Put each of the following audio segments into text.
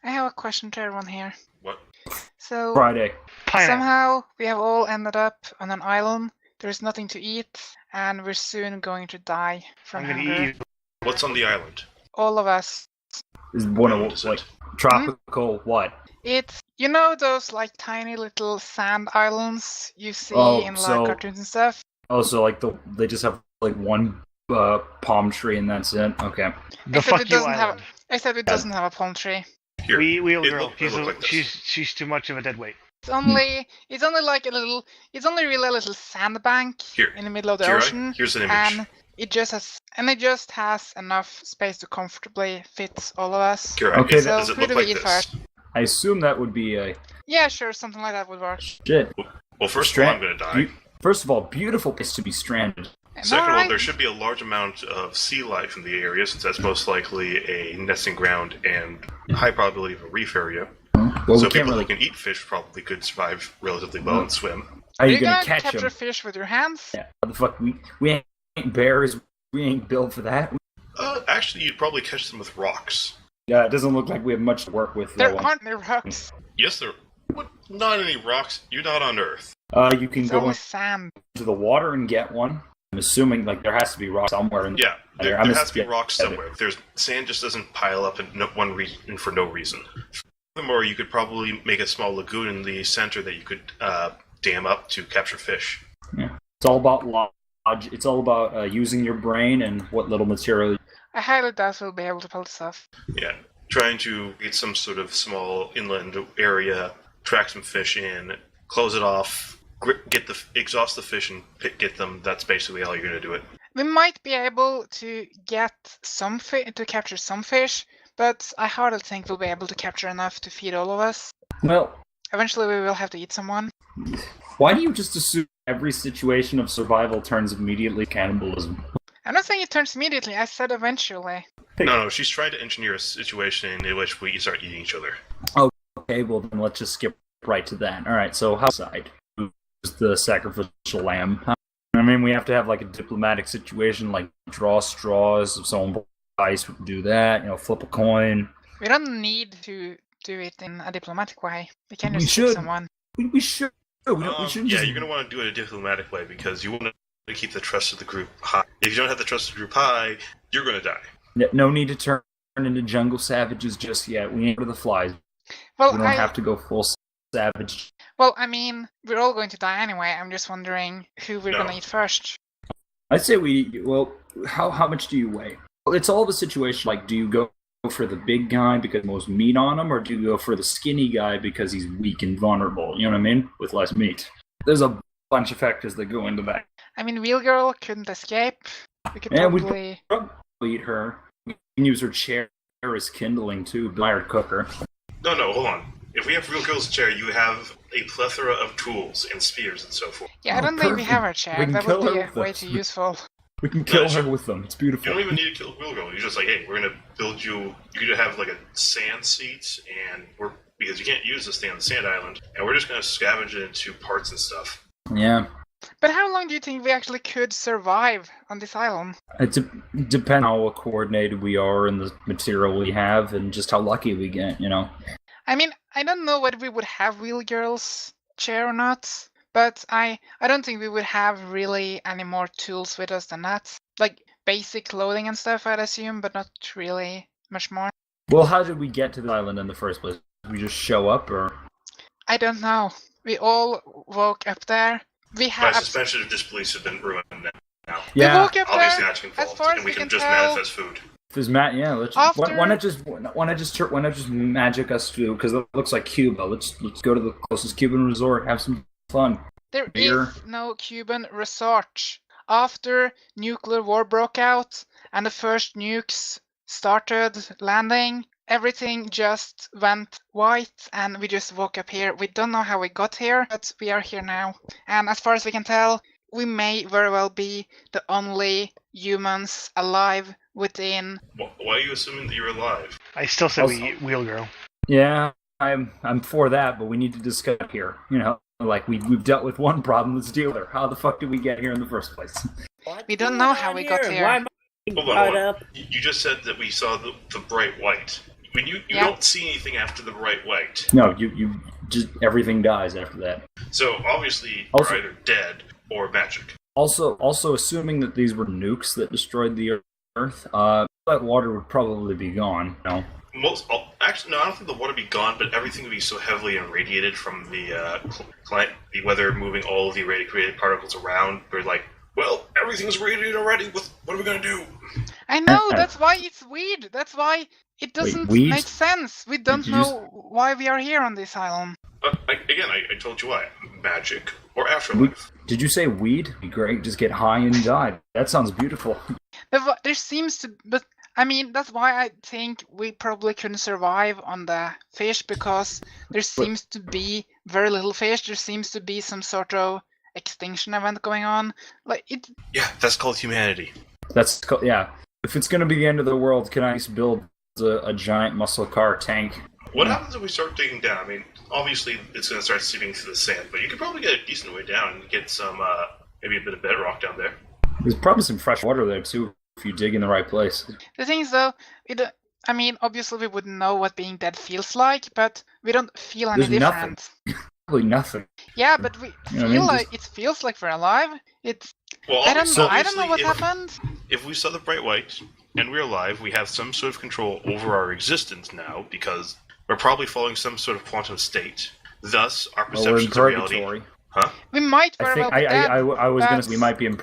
I have a question to everyone here. What? So, Friday. somehow we have all ended up on an island. There's nothing to eat, and we're soon going to die from I'm gonna hunger. eat you. What's on the island? All of us. Is one What of is like it? tropical what? It's, you know those like tiny little sand islands you see Oh, in like so- cartoons and stuff? Oh, so like they just have like one palm tree and that's it. Okay. The Except fuck it you doesn't have. island. Except it doesn't have a palm tree. Here. Wheel it girl. look- it look like this. She's too much of a dead weight. It's only like a little. It's only really a little sandbank Here. in the middle of the Kira, ocean, here's an image. and it just has enough space to comfortably fit all of us. Kira, Okay, So does it who look do we like eat this? first? I assume that would be a Yeah, sure, something like that would work. shit. Well, first of all, I'm going to die. First of all, beautiful place to be stranded. Second of all, Alright. there should be a large amount of sea life in the area, since that's most likely a nesting ground and high probability of a reef area. Well, So we can't people really. who can eat fish probably could survive relatively well and swim. How are Are you gonna catch capture them? fish with your hands? Yeah. How the fuck we ain't bears. We ain't built for that. Actually, you'd probably catch them with rocks. Yeah, it doesn't look like we have much to work with. There though. aren't any rocks. Yes, there. What? Not any rocks. You're not on Earth. You can It's go only into sand. the water and get one. I'm assuming like there has to be rock somewhere. In Yeah, there I'm has to be yeah, rocks yeah, somewhere. There's sand just doesn't pile up in one reason for no reason. Furthermore, you could probably make a small lagoon in the center that you could dam up to capture fish. It's all about lodge. It's all about using your brain and what little material. I highly doubt we'll be able to pull this off. Yeah, trying to get some sort of small inland area, track some fish in, close it off, exhaust the fish and get them. That's basically how you're gonna do it. We might be able to get some to capture some fish, but I hardly think we'll be able to capture enough to feed all of us. Well, Eventually, we will have to eat someone. why do you just assume every situation of survival turns immediately cannibalism? I'm not saying it turns immediately. I said eventually. No, she's trying to engineer a situation in which we start eating each other. Okay, well then let's just skip right to that. All right, so outside, who's the sacrificial lamb? I mean, we have to have like a diplomatic situation, like draw straws. If someone buys, we can do that. You know, flip a coin. We don't need to do it in a diplomatic way. We can We just pick should. someone. We should. We shouldn't Yeah, just. you're gonna want to do it a diplomatic way because you want to keep the trust of the group high. If you don't have the trust of the group high, you're gonna die. No need to turn into jungle savages just yet. We ain't for the flies. Well, We don't have to go full savage. Well, I mean, we're all going to die anyway. I'm just wondering who we're No. going to eat first. I'd say well, how much do you weigh? Well, it's all of a situation like, do you go for the big guy because most meat on him, or do you go for the skinny guy because he's weak and vulnerable? You know what I mean? With less meat. There's a bunch of factors that go into that. I mean, Wheel Girl couldn't escape. We could Yeah, probably... We'd eat her. We can use her chair as kindling too. Buy her cooker. No, hold on. If we have real girls' chair, you have a plethora of tools and spears and so forth. Yeah, I Oh, don't think we perfect. have our chair. We can That kill would be her with way this. too useful. We can kill Yeah, her sure. with them. It's You beautiful. don't even need to kill real girl. You're just like, hey, we're gonna build you. You could have like a sand seat, and because you can't use this thing on the sand island, and we're just gonna scavenge it into parts and stuff. Yeah. But how long do you think we actually could survive on this island? It depends how coordinated we are and the material we have and just how lucky we get, you know. I mean, I don't know whether we would have Wheel Girl's chair or not, but I don't think we would have really any more tools with us than that. Like basic clothing and stuff, I'd assume, but not really much more. Well, how did we get to the island in the first place? Did we just show up, or? I don't know. We all woke up there. We My have suspension of disbelief has been ruined now. we Yeah. woke up Obviously, there. that's As involved, far as and we we can can just tell, manifest food. If it's yeah, let's After- why not just magic us to, because it looks like Cuba. Let's go to the closest Cuban resort, have some fun. There Beer. is no Cuban resort. After nuclear war broke out and the first nukes started landing, everything just went white and we just woke up here. We don't know how we got here, but we are here now. And as far as we can tell, we may very well be the only humans alive within... Why are you assuming that you're alive? I still say Also- we eat Wheel Girl. Yeah, I'm for that, but we need to discuss here. You know, like we've dealt with one problem. Let's deal with her. How the fuck did we get here in the first place? We don't know how we got here. Why am I Hold on, brought hold on. up? You just said that we saw the bright white. I mean, you Yeah. don't see anything after the bright white. No, you just everything dies after that. So obviously, Also- you're either dead or magic. Also, assuming that these were nukes that destroyed the Earth, that water would probably be gone. No. Actually, no, I don't think the water would be gone, but everything would be so heavily irradiated from the weather moving all of the irradiated particles around. We're like, well, everything's radiated already. What are we gonna do? I know, that's why it's weird. That's why it doesn't weed? make sense. We don't Did you know why we are here on this island. I told you why. Magic or afterlife. Did you say weed? Be great. Just get high and die. That sounds beautiful. There seems to, but I mean, that's why I think we probably couldn't survive on the fish, because there seems to be very little fish. There seems to be some sort of extinction event going on. Like it. Yeah, that's called humanity. Yeah. If it's gonna be the end of the world, can I just build a giant muscle car tank? What happens if we start digging down? I mean, obviously it's going to start seeping through the sand, but you could probably get a decent way down and get some, maybe a bit of bedrock down there. There's probably some fresh water there too if you dig in the right place. The thing is, though, I mean, obviously we wouldn't know what being dead feels like, but we don't feel any There's nothing. different. Probably nothing. Yeah, but we You know what I feel mean? like it feels like we're alive. It's Well, I don't know obviously, what if, happened. If we saw the bright white and we're alive, we have some sort of control over our existence now because we're probably following some sort of quantum state. Thus, our Well, we're in perceptions of reality. purgatory. Huh? We might I very think well be dead. I was gonna but- say we might be in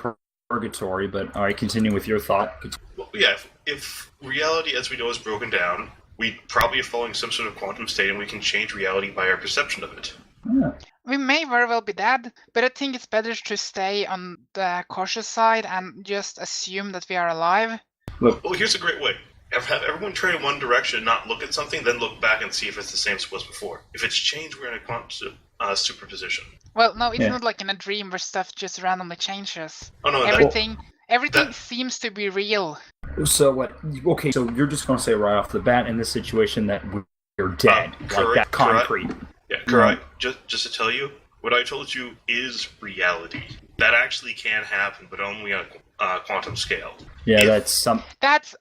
purgatory, but alright, continue with your thought. Well, yeah, if reality as we know is broken down, we probably are following some sort of quantum state and we can change reality by our perception of it. Yeah. We may very well be dead, but I think it's better to stay on the cautious side and just assume that we are alive. Look, Well, here's a great way. Have everyone turn in one direction and not look at something, then look back and see if it's the same as it was before. If it's changed, we're in a quantum superposition. Well, no, it's Yeah. not like in a dream where stuff just randomly changes. Oh no, Everything that- seems to be real. so what? Okay, so you're just gonna say right off the bat in this situation that we're dead, like correct, that concrete. Yeah, correct. Just to tell you, what I told you is reality. That actually can happen, but only on a quantum scale. Yeah, If- that's some. That's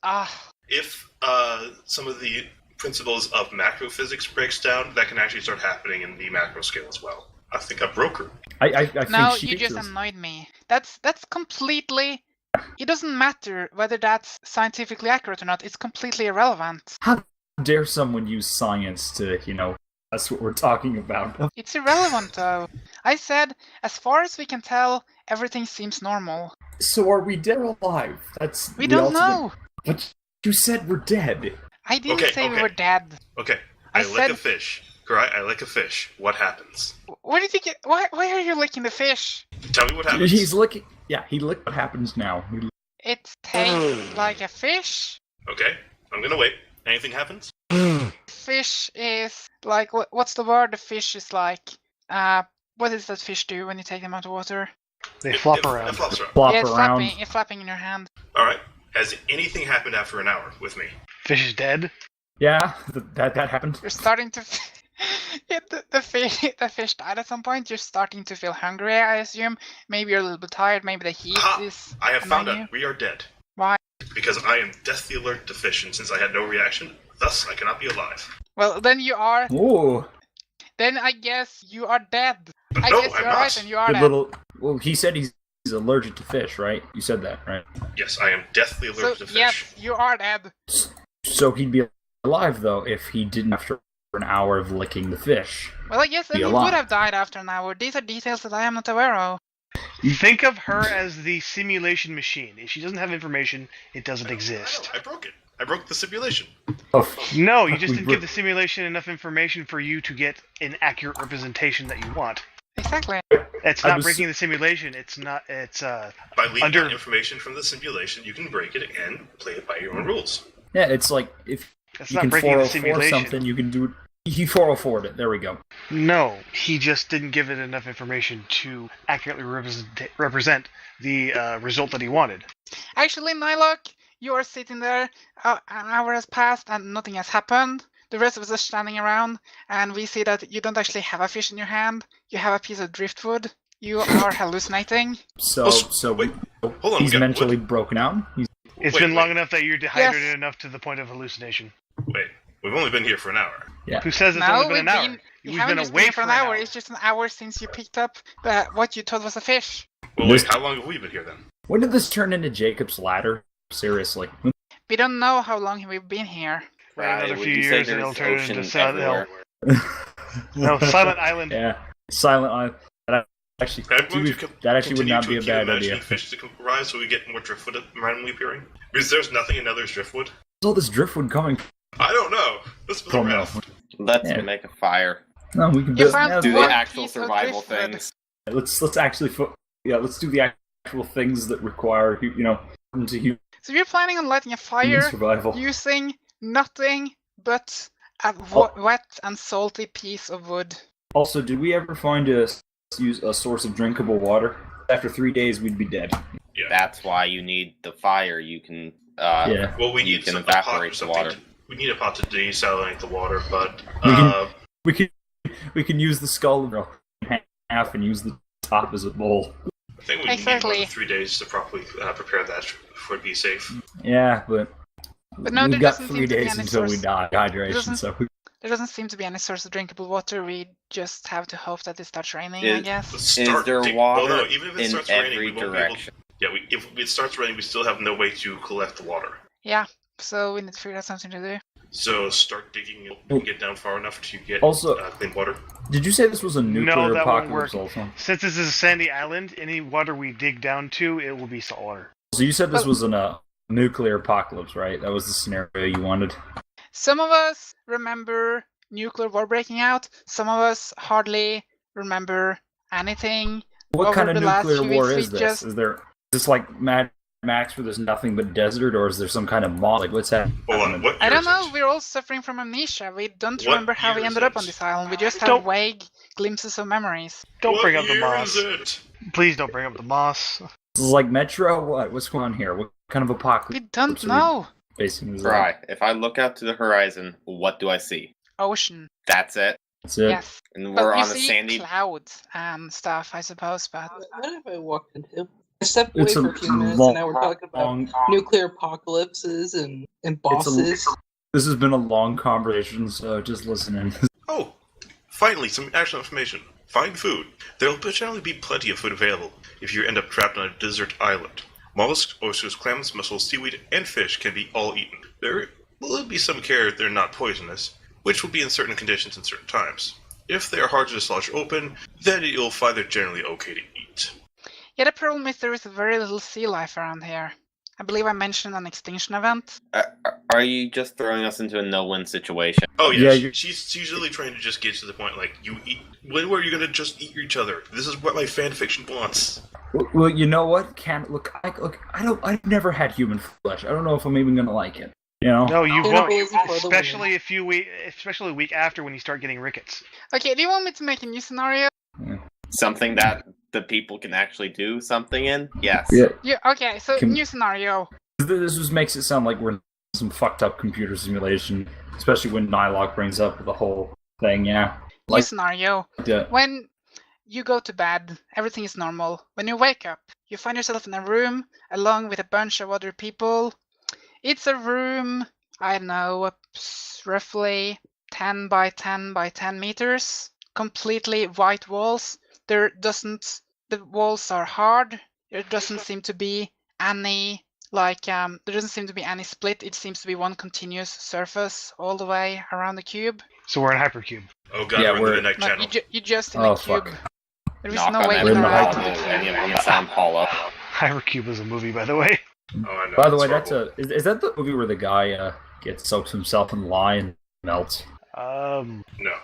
If some of the principles of macro physics breaks down, that can actually start happening in the macro scale as well. I think I broke her. I think no, she you just is- annoyed me. That's completely. It doesn't matter whether that's scientifically accurate or not. It's completely irrelevant. How dare someone use science to, that's what we're talking about. It's irrelevant, though. I said, as far as we can tell, everything seems normal. So are we dead or alive? That's We the don't ultimate- know. But you said we're dead. I didn't Okay, say we okay. were dead. Okay, I I lick said- a fish. Correct? I lick a fish. What happens? Where did you get? Why are you licking the fish? Tell me what happens. He's licking. Yeah, he licked. What happens now? It tastes like a fish. Okay, I'm gonna wait. Anything happens? Fish is like what's the word? The fish is like. What does that fish do when you take them out of water? They flop It around. flops around. Flop Yeah, it's around. flapping. It's flapping in your hand. All right. Has anything happened after an hour with me? Fish is dead. Yeah, that happened. You're starting to. Yeah, the fish died at some point. You're starting to feel hungry, I assume. Maybe you're a little bit tired. Maybe the heat Ah, is. I have found annoying out we are dead. Why? Because I am deathly alert deficient since I had no reaction. Thus, I cannot be alive. Well, then you are. Ooh, Then I guess you are dead. But I no, guess I'm you're right, not. and you are good dead. little. Well, he said he's allergic to fish, right? You said that, right? Yes, I am deathly So allergic to fish. yes, you are dead. So he'd be alive though if he didn't after an hour of licking the fish. Well, I guess then Be you alive. would have died after an hour. These are details that I am not aware of. Think of her as the simulation machine. If she doesn't have information, it doesn't exist. I broke it. I broke the simulation. Oh, No, you just We didn't broke- give the simulation enough information for you to get an accurate representation that you want. Exactly. It's I not was- breaking the simulation. It's not. It's By leaving Under- out information from the simulation, you can break it and play it by your own rules. yeah, it's like if That's you not can breaking the 404 simulation. something, you can do it. He 404'd it. There we go. No, he just didn't give it enough information to accurately represent the result that he wanted. Actually, Nylok, you are sitting there. An hour has passed and nothing has happened. The rest of us are standing around, and we see that you don't actually have a fish in your hand. You have a piece of driftwood. You are hallucinating. So, Oh, so wait, hold on. he's we got mentally wood. broken out. He's It's Wait, been long wait. enough that you're dehydrated Yes. enough to the point of hallucination. Wait, We've only been here for an hour. Who says it's No, only been an hour? we We've haven't been just away been here for an an hour. It's just an hour since you picked up what you thought was a fish. Well, wait, how long have we been here then? When did this turn into Jacob's Ladder? Seriously. We don't know how long we've been here. Right, another would few you say years and it'll there's turn ocean into Silent Hill. everywhere? No, Silent Island. Yeah. Silent Island. That actually, that actually would not be a bad idea. Fish to rise so we get more driftwood randomly appearing? Because there's nothing in Nether's driftwood. Where's all this driftwood coming? I don't know. Let's build a From raft. Let's Yeah. make a fire. No, we can You build. found Do the one actual piece of survival driftwood. things. Let's actually let's do the actual things that require into human So you're planning on lighting a fire survival. using nothing but a wet and salty piece of wood. Also, did we ever find a source of drinkable water? After 3 days, we'd be dead. Yeah. That's why you need the fire. You can Yeah. Well, we you need can a pot or evaporate the something. water. We need a pot to desalinate the water, but We can use the skull in half and use the top as a bowl. I think we need Exactly. more than 3 days to properly prepare that for it to be safe. Yeah, but no, there we've got doesn't 3 seem to be days any until we source. die hydration. Doesn't- So There doesn't seem to be any source of drinkable water. We just have to hope that it starts raining, I Is- guess. Let's start there dig- water well, no, even if it in starts raining, we every won't be able direction? Yeah, if it starts raining, we still have no way to collect the water. Yeah, so we need to figure out something to do. So start digging and get down far enough to get Also- clean water. did you say this was a nuclear that won't apocalypse? work. Also, Since this is a sandy island, any water we dig down to, it will be saltwater. so you said this was a nuclear apocalypse, right? That was the scenario you wanted. Some of us remember nuclear war breaking out. Some of us hardly remember anything. What Over kind of the last nuclear few war weeks, is we this? just- Is this like Mad Max where there's nothing but desert, or is there some kind of mod? Like, what's happening? Hold on, what I year don't is know. it? We're all suffering from amnesia. We don't What remember how we year is ended up it? on this island. We just Don't- have vague glimpses of memories. Don't What bring up the year moss. is it? Please don't bring up the moss. This is like Metro. What's going on here? What kind of apocalypse? We don't are we know. facing this? Right. If I look out to the horizon, what do I see? Ocean. That's it. That's it. Yes. And But we're you on a see sandy. clouds and stuff, I suppose. But What have I walked into? I stepped away It's for a a few minutes, long- and now we're talking about long- nuclear apocalypses and It's bosses. This has been a long conversation, so just listening. Oh, finally, some actual information. Find food. There will generally be plenty of food available if you end up trapped on a desert island. Mollusks, oysters, clams, mussels, seaweed, and fish can be all eaten. There will be some care they're not poisonous, which will be in certain conditions and certain times. If they are hard to dislodge open, then you'll find they're generally okay to eat. yeah, the problem is there is very little sea life around here. I believe I mentioned an extinction event. Are you just throwing us into a no-win situation? Oh yeah, Yeah, she's usually trying to just get to the point like, you eat. When were you gonna just eat each other? This is what my fan fiction wants. Well, you know what? I've never had human flesh. I don't know if I'm even gonna like it. You know? No, you won't. Cannibalism for the Especially especially a week after when you start getting rickets. Okay, do you want me to make a new scenario? Something that the people can actually do something in? Yes. Yeah. Yeah, okay, so new scenario. This just makes it sound like we're in some fucked up computer simulation, especially when Nylock brings up the whole thing. Yeah. New scenario. Yeah. When you go to bed, everything is normal. When you wake up, you find yourself in a room along with a bunch of other people. It's a room, I don't know, roughly 10 by 10 by 10 meters. Completely white walls. The walls are hard. There doesn't seem to be any, there doesn't seem to be any split. It seems to be one continuous surface all the way around the cube. So we're in hypercube. Oh god, Yeah, we're in we're- the midnight No, channel. you just in Oh, a cube. fuck. There is Knock no on way that We're in in the or door, out of hypercube. the any cube. of them sound hollow. Hypercube is a movie, by the way. Oh, I know. By the way, it's that's horrible. is that the movie where the guy soaks himself in lye and melts? No.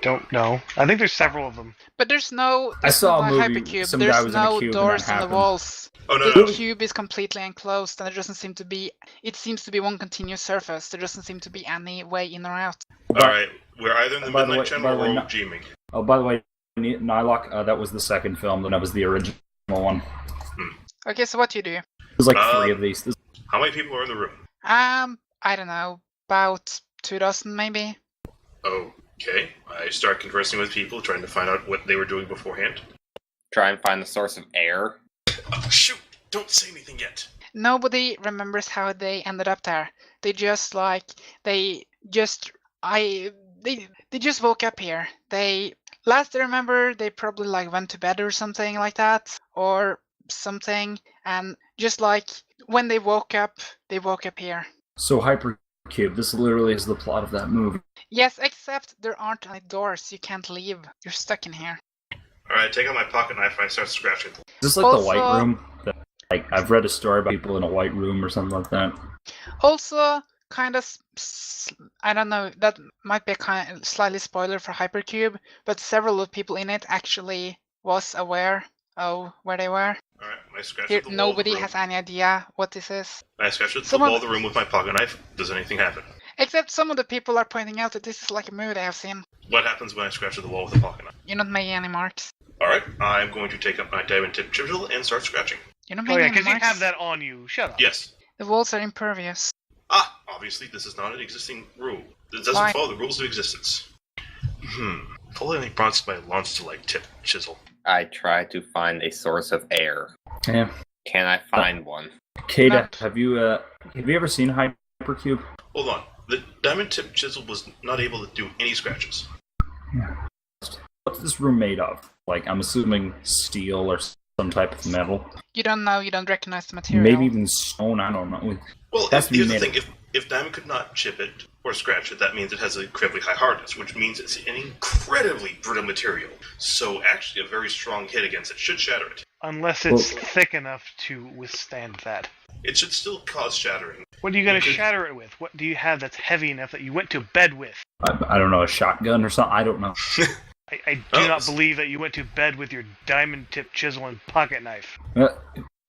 Don't know. I think there's several of them. But there's no saw a movie, hypercube. some guy There's was in a no cube and doors that in the happened. walls. Oh no, The no. cube is completely enclosed, and there doesn't seem to be. It seems to be one continuous surface. There doesn't seem to be any way in or out. Alright, we're either in the By the midnight way- channel by or the way, we're no- dreaming. Oh, by the way, Nylock, that was the second film, and that was the original one. Okay, so what do you do? There's like Um, 3 of these. How many people are in the room? I don't know, about 2 dozen maybe. Okay. I start conversing with people, trying to find out what they were doing beforehand. Try and find the source of air. Oh, shoot! Don't say anything yet. Nobody remembers how they ended up there. They just They just woke up here. Last I remember, they probably like went to bed or something like that, or something, and just like when they woke up here. So Hypercube, this literally is the plot of that movie. Yes, except there aren't any doors. You can't leave. You're stuck in here. Alright, take out my pocket knife and I start scratching. Is this like the White Room? Like I've read a story about people in a White Room or something like that. Also, kind of, I don't know, that might be a kind of slightly spoiler for Hypercube, but several of the people in it actually was aware of where they were. Alright, I scratch Here, at the wall nobody of the room. has any idea what this is. I scratch at the Someone- wall of the room with my pocket knife. Does anything happen? Except some of the people are pointing out that this is like a movie they have seen. What happens when I scratch at the wall with a pocket knife? You're not making any marks. Alright, I'm going to take up my diamond tip chisel and start scratching. You're not Oh making yeah, any because you marks. have that on you. Shut up. Yes. The walls are impervious. Obviously this is not an existing rule. It doesn't Why? follow the rules of existence. Pull any bronze by launch to like tip chisel. I try to find a source of air. Yeah. Can I find one? Kata, Nope. have you ever seen Hypercube? Hold on. The diamond tip chisel was not able to do any scratches. What's this room made of? Like, I'm assuming steel or some type of metal. You don't know, you don't recognize the material. Maybe even stone, I don't know. Well, Has to be here's the made thing. If diamond could not chip it or scratch it, that means it has an incredibly high hardness, which means it's an incredibly brittle material. So actually a very strong hit against it should shatter it. Unless it's thick enough to withstand that. It should still cause shattering. What are you going to Because- shatter it with? What do you have that's heavy enough that you went to bed with? I don't know, a shotgun or something? I don't know. I do Oh, not s- believe that you went to bed with your diamond tip chisel and pocket knife.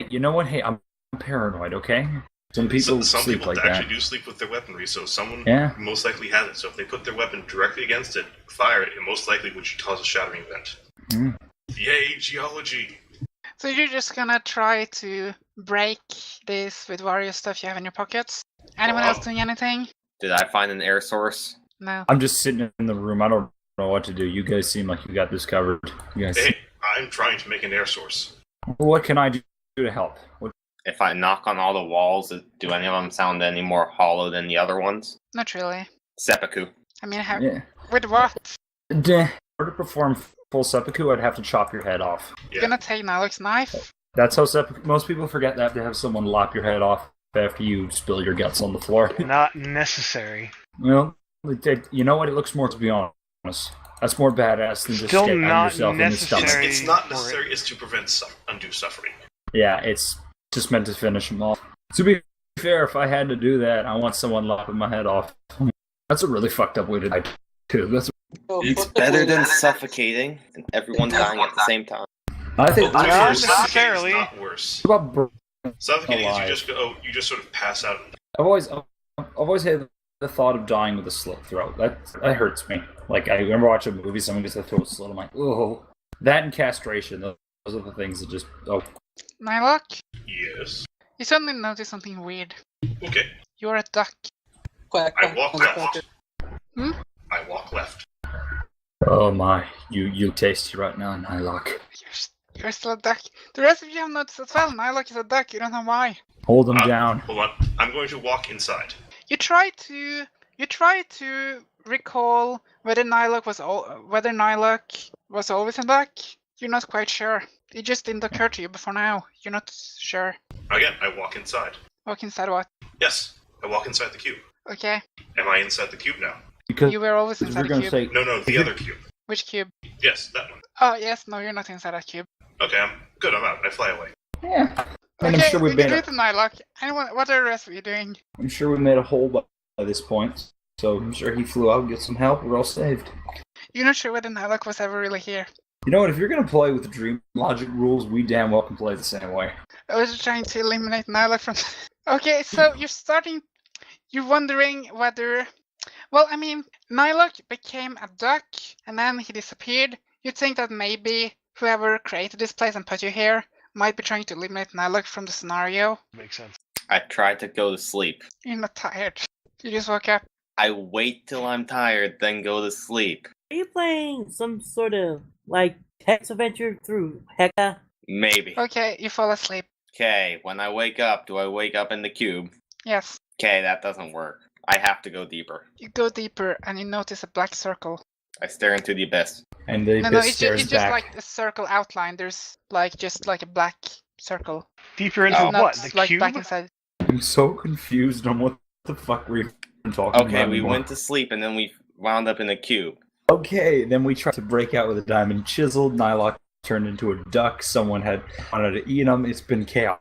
You know what? Hey, I'm paranoid, okay? Some people Some sleep people like actually that. do sleep with their weaponry, so someone Yeah. most likely has it. So if they put their weapon directly against it, fire it, it most likely would cause a shattering event. Mm. Yay, geology! So you're just gonna try to break this with various stuff you have in your pockets? Anyone else doing anything? Did I find an air source? No. I'm just sitting in the room. I don't know what to do. You guys seem like you got this covered. You guys. Hey, I'm trying to make an air source. What can I do to help? If I knock on all the walls, do any of them sound any more hollow than the other ones? Not really. Seppuku. I mean, Yeah. with what? In order to perform full seppuku, I'd have to chop your head off. You're gonna take Nilok's knife? That's how seppuku. Most people forget that to have someone lop your head off after you spill your guts on the floor. Not necessary. Well, you know what? It looks more, to be honest. That's more badass than just Still stabbing not yourself in the stomach. necessary. It's not for it. necessary, it's to prevent undue suffering. Yeah, it's just meant to finish them off. To be fair, if I had to do that, I want someone lopping my head off. That's a really fucked up way to die, too. It's better than suffocating and everyone dying at the same time. I think. Well, Not suffocating is necessarily. not worse. What about Suffocating is Alive. you just sort of pass out. I've always had the thought of dying with a slit throat. That hurts me. Like, I remember watching a movie, someone gets a throat slit. I'm like, oh. That and castration. Those are the things that just. Oh. Nilok, Yes. you suddenly notice something weird. Okay. You're a duck. Quack, I quack, walk quack, left. Hmm? I walk left. Oh my. You tasty right now, Nylok. You're still a duck. The rest of you have noticed as well. Nilok is a duck. You don't know why. Hold them Uh, down. Hold on. I'm going to walk inside. You try to recall whether Nilok was always a duck. You're not quite sure. It just didn't occur to you before now. You're not sure. Again, I walk inside. Walk inside what? Yes, I walk inside the cube. Okay. Am I inside the cube now? Because You were always if inside you're the going to cube. say. No, the other cube. Which cube? Yes, that one. Oh, yes. No, you're not inside that cube. Okay, I'm good. I'm out. I fly away. Yeah. And Okay, I'm sure we we've can made do a, it to Nilok. Anyone, what are the rest of you doing? I'm sure we made a hole by this point. So I'm sure he flew out, get some help, we're all saved. You're not sure whether Nilok was ever really here. You know what, if you're gonna play with the dream logic rules, we damn well can play the same way. I was just trying to eliminate Nilok from. Okay, so you're wondering whether. Well, I mean, Nilok became a duck and then he disappeared. You'd think that maybe whoever created this place and put you here might be trying to eliminate Nilok from the scenario. Makes sense. I tried to go to sleep. You're not tired. You just woke up. I wait till I'm tired, then go to sleep. Are you playing some sort of, like, text adventure through Hekas? Maybe. Okay, you fall asleep. Okay, when I wake up, do I wake up in the cube? Yes. Okay, that doesn't work. I have to go deeper. You go deeper and you notice a black circle. I stare into the abyss. And the No, abyss it's stares just back. like a circle outline. There's just like a black circle. Deeper into Oh. Not what? The like cube? back inside. I'm so confused on what the fuck we're even talking about. Okay, we anymore. went to sleep and then we wound up in a cube. Okay, then we tried to break out with a diamond chisel. Nylock turned into a duck. Someone had wanted to eat him. It's been chaos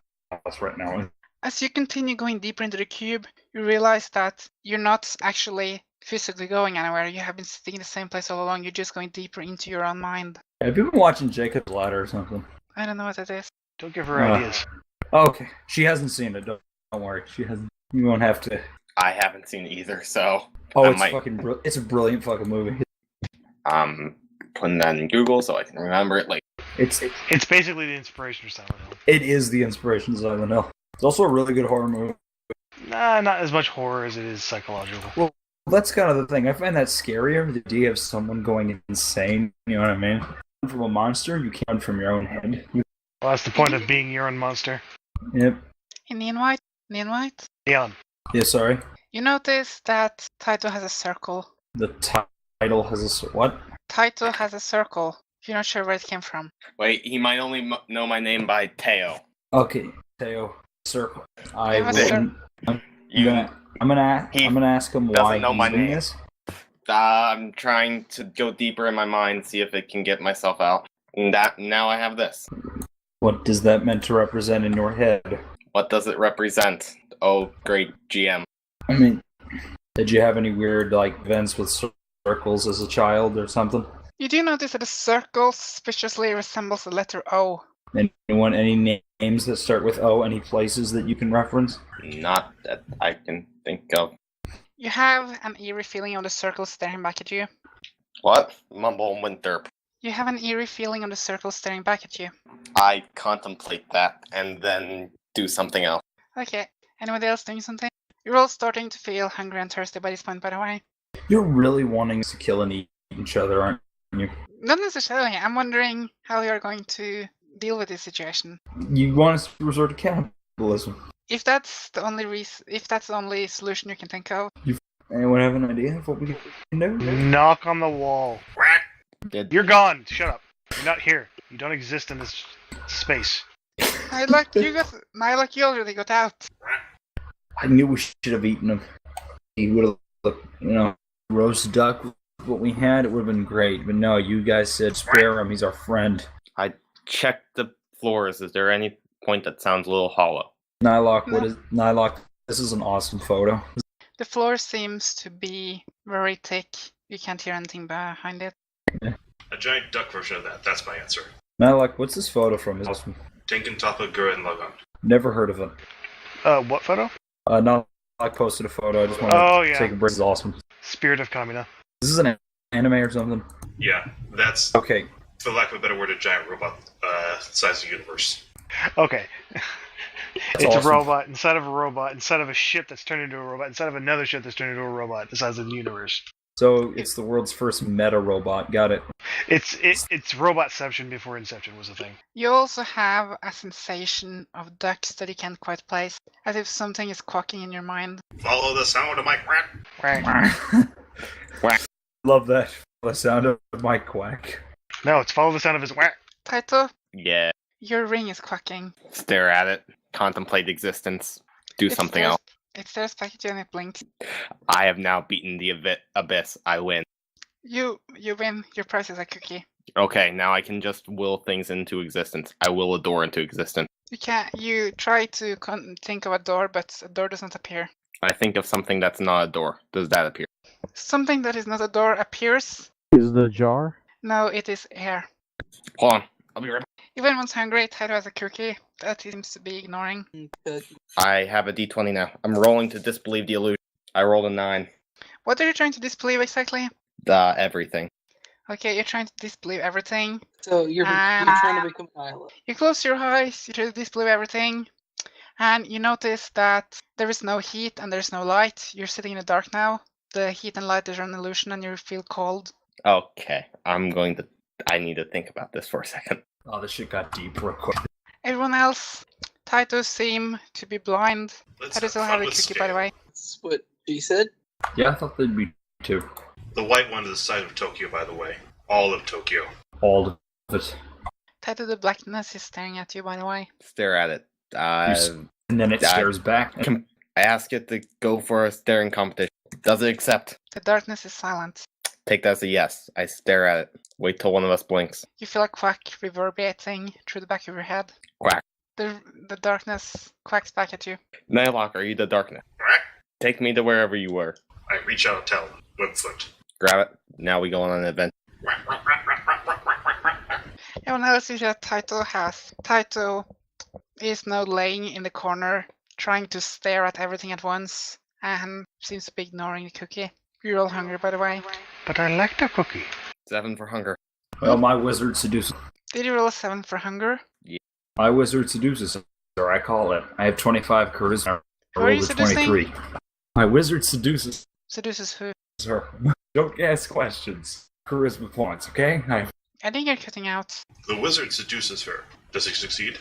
right now. As you continue going deeper into the cube, you realize that you're not actually physically going anywhere. You have been sitting in the same place all along. You're just going deeper into your own mind. Have you been watching Jacob's Ladder or something? I don't know what it is. Don't give her ideas. Okay, she hasn't seen it. Don't worry, she hasn't. You won't have to. I haven't seen either, so Oh, I it's might. fucking. It's a brilliant fucking movie. Putting that in Google so I can remember it. Like, It's It's basically the inspiration for Silent Hill. it is the inspiration of Silent Hill. It's also a really good horror movie. Nah, not as much horror as it is psychological. Well, that's kind of the thing. I find that scarier. The idea of someone going insane. You know what I mean? From a monster, you can't from your own head. Well, that's the point of being your own monster. Yep. In the invite, Leon. Yeah. Sorry. you notice that Taito has a circle. The title has what? Taito has a circle. You're not sure where it came from. wait, he might only know my name by Teo. Okay, Teo. Circle. I Give us will. a You, I'm gonna He ask him doesn't why know he's my doing name. this. I'm trying to go deeper in my mind, see if it can get myself out. And that now I have this. What does that meant to represent in your head? What does it represent? Oh, great GM. I mean, did you have any weird events with circles as a child or something? You do notice that the circle suspiciously resembles the letter O. Anyone, any names that start with O? Any places that you can reference? Not that I can think of. You have an eerie feeling of the circle staring back at you. What? Mumble and Winterp. You have an eerie feeling of the circle staring back at you. I contemplate that and then do something else. Okay. Anybody else doing something? You're all starting to feel hungry and thirsty by this point, by the way. You're really wanting to kill and eat each other, aren't you? Not necessarily. I'm wondering how you're going to deal with this situation. You want us to resort to cannibalism. If that's the only solution you can think of. Anyone have an idea of what we can do? Knock on the wall. Did You're gone. Shut up. You're not here. You don't exist in this space. Nylock, you already got out. I knew we should have eaten him. He would have, roast duck with what we had. It would have been great. But no, you guys said spare him. He's our friend. I checked the floors? Is there any point that sounds a little hollow? Nylock, No. Nylock? This is an awesome photo. The floor seems to be very thick. You can't hear anything behind it. A giant duck version of that. That's my answer. Nylock, what's this photo from? It's awesome. Tenkin Toppa, Gurren Lagann. Never heard of it. What photo? Nylock posted a photo. I just want to Oh, yeah. take a break. It's awesome. Spirit of Kamina. This is an anime or something? Yeah, that's, Okay. for lack of a better word, a giant robot size of universe. Okay. It's awesome. a robot inside of a robot, inside of a ship that's turned into a robot, inside of another ship that's turned into a robot, the size of the universe. So it's the world's first meta robot. Got it. It's Robotception before Inception was a thing. You also have a sensation of ducks that you can't quite place, as if something is quacking in your mind. Follow the sound of my quack. Love that. The sound of my quack. No, it's follow the sound of his whack. Taito, Yeah. your ring is quacking. Stare at it. Contemplate existence. Do It something stares- else. It stares back at you and it blinks. I have now beaten the abyss. I win. You win. Your prize is a cookie. Okay, now I can just will things into existence. I will a door into existence. You try to think of a door, but a door does not appear. I think of something that's not a door. Does that appear? Something that is not a door appears. Is the jar? No, it is air. Hold on. I'll be right back. Even once hungry, Taito has a cookie that he seems to be ignoring. I have a d20 now. I'm rolling to disbelieve the illusion. I rolled a 9. What are you trying to disbelieve exactly? Everything. Okay, you're trying to disbelieve everything. So you're trying to become an island. You close your eyes, you try to disbelieve everything, and you notice that there is no heat and there's no light. You're sitting in the dark now. The heat and light is an illusion and you feel cold. Okay. I need to think about this for a second. Oh, this shit got deep real quick. Everyone else, Taito seem to be blind. Let's Taito still have have fun the with cookie, by the scale. way. That's what She said. Yeah, I thought there'd be 2. The white one is the size of Tokyo, by the way. All of Tokyo. All of it. Tattoo the blackness is staring at you, by the way. Stare at it. And then it stares back. I ask it to go for a staring competition. Does it accept? The darkness is silent. Take that as a yes. I stare at it. Wait till one of us blinks. You feel a quack reverberating through the back of your head. Quack. The darkness quacks back at you. Nightlock, are you the darkness? Quack. Take me to wherever you were. I reach out and tell him. Web foot. Grab it. Now we go on an adventure. Everyone else sees that Taito is now laying in the corner, trying to stare at everything at once, and seems to be ignoring the cookie. You're all hungry, by the way. But I like the cookie. 7 for hunger. Well, my wizard seduces. Did you roll a 7 for hunger? My wizard seduces, or I call it. I have 25 charisma. Who are you I rolled a seducing? 23. My wizard seduces Seduces who? her. Don't ask questions. Charisma points, okay? I think you're cutting out. The wizard seduces her. Does he succeed?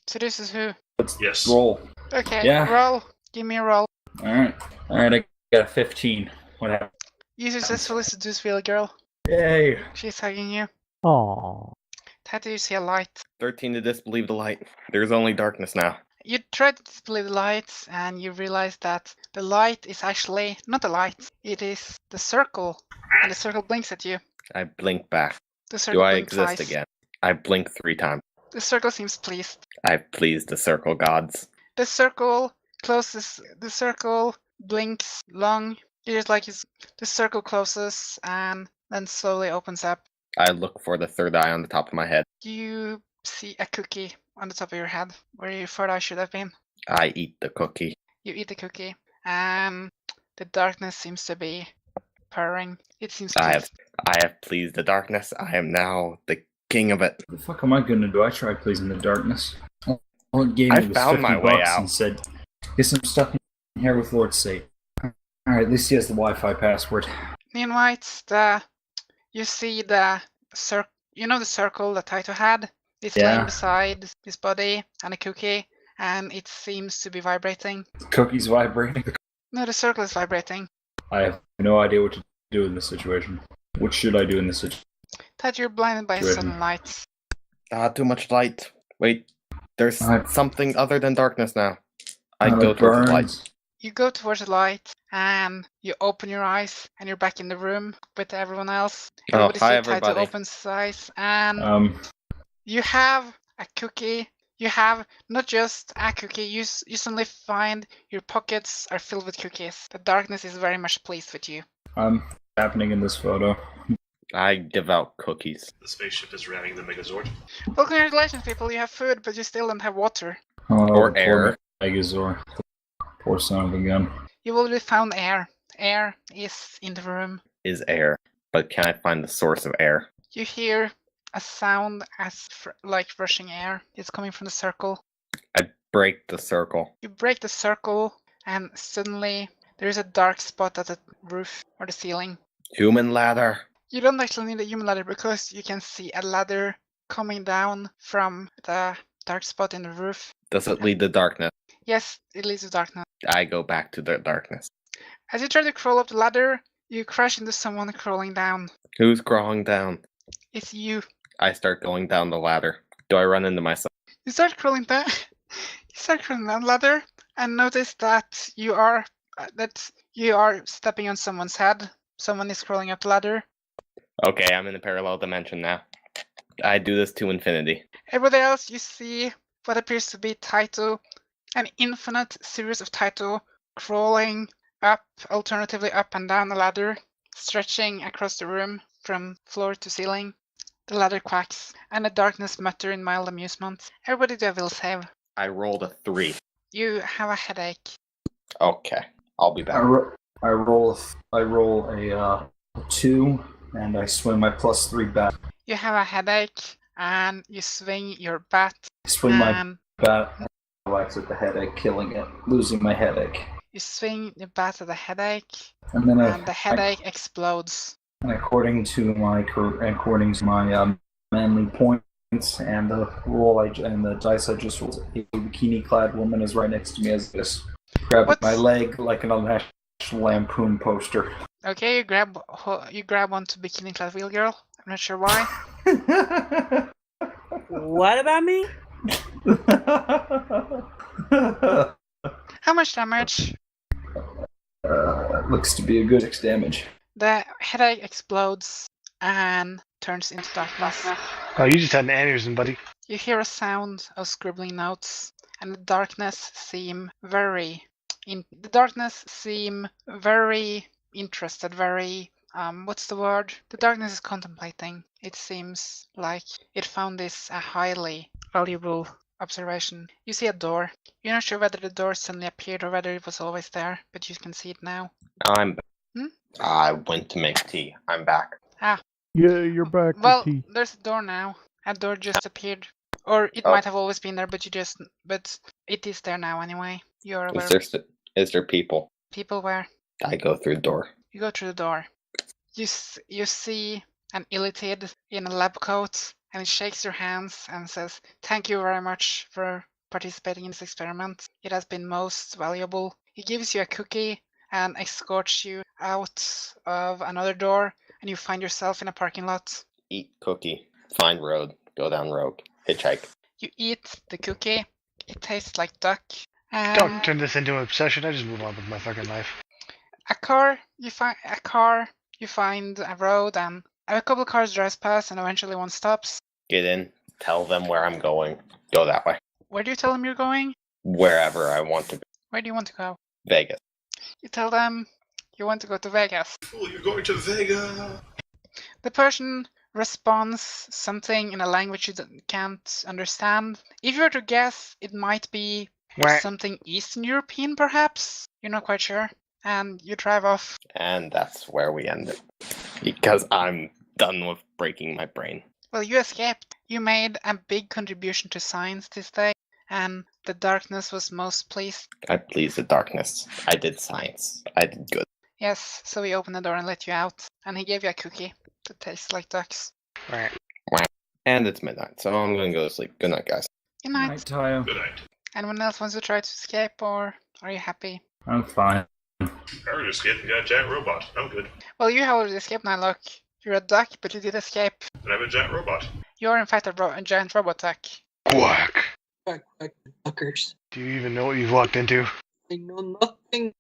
Seduces who? Let's Yes. roll. Okay, Yeah. roll. Give me a roll. Alright, I got a 15. What happened? You successfully seduce real girl. Yay! She's hugging you. Aww. Tattoo, you see a light. 13 to disbelieve the light. There's only darkness now. You try to display the lights, and you realize that the light is actually not a light. It is the circle, and the circle blinks at you. I blink back. The circle Do I blinks exist twice. again? I blink 3 times. The circle seems pleased. I please the circle gods. The circle closes. The circle blinks long. It is like the circle closes and then slowly opens up. I look for the third eye on the top of my head. You see a cookie on the top of your head, where your third eye should have been. I eat the cookie. You eat the cookie, and the darkness seems to be purring. It seems I pleased. have pleased the darkness. I am now the king of it. What the fuck am I gonna do? I tried pleasing the darkness. All it gave me I was found 50 my way bucks out. and said, "Guess I'm stuck in here with Lord Safe." Alright, at least he has the Wi-Fi password. Meanwhile, you see the circle. You know the circle that Taito had? It's Yeah. laying beside his body and a cookie, and it seems to be vibrating. The cookie's vibrating. No, the circle is vibrating. I have no idea what to do in this situation. What should I do in this situation? Taito, you're blinded by Driven. sudden light. Too much light. Wait, there's I- something other than darkness now. I It go towards the light. burns. You go towards the light, and you open your eyes, and you're back in the room with everyone else. Oh, Everybody hi, see Taito everybody. opens his eyes, and you have a cookie. You have not just a cookie, you suddenly find your pockets are filled with cookies. The darkness is very much pleased with you. Happening in this photo. I give out cookies. The spaceship is ramming the Megazord. Well, congratulations, people, you have food, but you still don't have water. Oh, Or poor air. Megazord. Poor son of a gun. You've already found air. Air is in the room. Is air. But can I find the source of air? You hear a sound like rushing air. It's coming from the circle. I break the circle. You break the circle, and suddenly there is a dark spot at the roof or the ceiling. Human ladder. You don't actually need a human ladder because you can see a ladder coming down from the dark spot in the roof. Does it lead to darkness? Yes, it leads to darkness. I go back to the darkness. As you try to crawl up the ladder, you crash into someone crawling down. Who's crawling down? It's you. I start going down the ladder. Do I run into myself? You start crawling down. You start crawling down the ladder and notice that you are stepping on someone's head. Someone is crawling up the ladder. Okay, I'm in a parallel dimension now. I do this to infinity. Everybody else, you see what appears to be Taito, an infinite series of Taito crawling up, alternatively up and down the ladder, stretching across the room from floor to ceiling. The ladder quacks, and the darkness mutter in mild amusement. Everybody do a will save. I rolled a 3. You have a headache. Okay, I'll be I, back. roll a 2, and I swing my +3 bat. You have a headache, and you swing your bat, I swing my and bat and whacks at the headache, killing it, losing my headache. you swing the bat at the headache, And then and the headache explodes. and according to my manly points and the and the dice I just rolled, a bikini-clad woman is right next to me as this, grabbing What's- my leg like an unnatural Lampoon poster. Okay, you grab onto Bikini Clad Wheel Girl. I'm not sure why. What about me? How much damage? Looks to be a good 6 damage. The headache explodes and turns into darkness. Oh, you just had an aneurysm, buddy. You hear a sound of scribbling notes, and the darkness seem very interested, very what's the word? The darkness is contemplating. It seems like it found this a highly valuable observation. You see a door. You're not sure whether the door suddenly appeared or whether it was always there, but you can see it now. I'm back. I went to make tea. I'm back. Ah. Yeah, you're back. Well, with tea. there's a door now. A door just appeared. Or it Oh. might have always been there, but it is there now anyway. You're aware. Is there people? People where? I go through the door. You go through the door. You see an illithid in a lab coat, and he shakes your hands and says, "Thank you very much for participating in this experiment. It has been most valuable." He gives you a cookie and escorts you out of another door, and you find yourself in a parking lot. Eat cookie. Find road. Go down road. Hitchhike. You eat the cookie. It tastes like duck. Don't turn this into an obsession. I just move on with my fucking life. You find a road, and a couple of cars drive past, and eventually one stops. Get in. Tell them where I'm going. Go that way. Where do you tell them you're going? Wherever I want to go. Where do you want to go? Vegas. You tell them you want to go to Vegas. Oh, you're going to Vegas. The person responds something in a language you can't understand. If you were to guess, it might be Where? something Eastern European, perhaps. You're not quite sure. And you drive off. And that's where we end it. Because I'm done with breaking my brain. Well, you escaped. You made a big contribution to science this day, and the darkness was most pleased. I pleased the darkness. I did science. I did good. Yes, so he opened the door and let you out, and he gave you a cookie that tastes like ducks. Right. And it's midnight, so I'm gonna go to sleep. Good night, guys. Good night. Night, Tayo. Good night. Anyone else wants to try to escape, or are you happy? I'm fine. I already escaped and got a giant robot. I'm good. Well, you have already escaped now, look. You're a duck, but you did escape. And I'm a giant robot. You're in fact a giant robot duck. Quack. Quack, quack, fuckers. Do you even know what you've walked into? I know nothing.